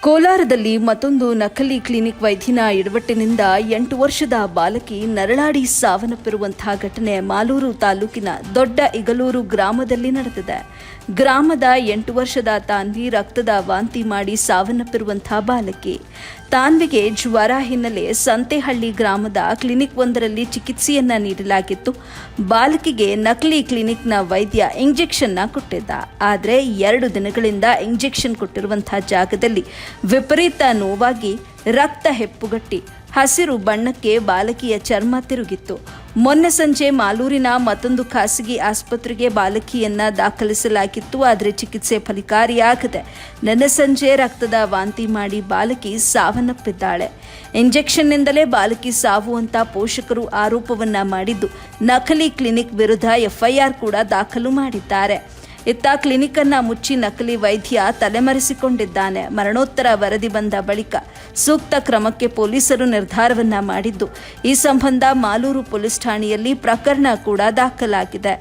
ಕೋಲಾರದಲ್ಲಿ ಮತ್ತೊಂದು ನಕಲಿ ಕ್ಲಿನಿಕ್ ವೈದ್ಯನ ಎಡವಟ್ಟಿನಿಂದ 8 ವರ್ಷದ ಬಾಲಕಿ ನರಳಾಡಿ ಸಾವನ್ನಪ್ಪಿರುವಂತಹ ಘಟನೆ ಮಾಲೂರು ತಾಲೂಕಿನ ದೊಡ್ಡ ಇಗಲೂರು ಗ್ರಾಮದಲ್ಲಿ ನಡೆದಿದೆ. ಗ್ರಾಮದ 8 ವರ್ಷದ ತಾನ್ವಿ ರಕ್ತದ ವಾಂತಿ ಮಾಡಿ ಸಾವನ್ನಪ್ಪಿರುವಂತಹ ಬಾಲಕಿ. ತಾನ್ವಿಗೆ ಜ್ವರ ಹಿನ್ನೆಲೆ ಸಂತೆಹಳ್ಳಿ ಗ್ರಾಮದ ಕ್ಲಿನಿಕ್ ಒಂದರಲ್ಲಿ ಚಿಕಿತ್ಸೆಯನ್ನ ನೀಡಲಾಗಿತ್ತು. ಬಾಲಕಿಗೆ ನಕಲಿ ಕ್ಲಿನಿಕ್ನ ವೈದ್ಯ ಇಂಜೆಕ್ಷನ್ ಕೊಟ್ಟಿದ್ದ. ಆದರೆ 2 ದಿನಗಳಿಂದ ಇಂಜೆಕ್ಷನ್ ಕೊಟ್ಟಿರುವಂತಹ ಜಾಗದಲ್ಲಿ ವಿಪರೀತ ನೋವಾಗಿ ರಕ್ತ ಹೆಪ್ಪುಗಟ್ಟಿ ಹಸಿರು ಬಣ್ಣಕ್ಕೆ ಬಾಲಕಿಯ ಚರ್ಮ ತಿರುಗಿತ್ತು. ಮೊನ್ನೆ ಸಂಜೆ ಮಾಲೂರಿನ ಮತ್ತೊಂದು ಖಾಸಗಿ ಆಸ್ಪತ್ರೆಗೆ ಬಾಲಕಿಯನ್ನ ದಾಖಲಿಸಲಾಗಿತ್ತು. ಆದರೆ ಚಿಕಿತ್ಸೆ ಫಲಕಾರಿಯಾಗದೆ ನಿನ್ನೆ ಸಂಜೆ ರಕ್ತದ ವಾಂತಿ ಮಾಡಿ ಬಾಲಕಿ ಸಾವನ್ನಪ್ಪಿದ್ದಾಳೆ. ಇಂಜೆಕ್ಷನ್ನಿಂದಲೇ ಬಾಲಕಿ ಸಾವು ಅಂತ ಪೋಷಕರು ಆರೋಪವನ್ನ ಮಾಡಿದ್ದು ನಕಲಿ ಕ್ಲಿನಿಕ್ ವಿರುದ್ಧ ಎಫ್ಐಆರ್ ಕೂಡ ದಾಖಲು ಮಾಡಿದ್ದಾರೆ. ಇತ್ತ ಕ್ಲಿನಿಕ್ ಅನ್ನ ಮುಚ್ಚಿ ನಕಲಿ ವೈದ್ಯ ತಲೆಮರೆಸಿಕೊಂಡಿದ್ದಾನೆ. ಮರಣೋತ್ತರ ವರದಿ ಬಂದ ಬಳಿಕ ಸೂಕ್ತ ಕ್ರಮಕ್ಕೆ ಪೊಲೀಸರು ನಿರ್ಧಾರವನ್ನ ಮಾಡಿದ್ದು, ಈ ಸಂಬಂಧ ಮಾಲೂರು ಪೊಲೀಸ್ ಠಾಣೆಯಲ್ಲಿ ಪ್ರಕರಣ ಕೂಡ ದಾಖಲಾಗಿದೆ.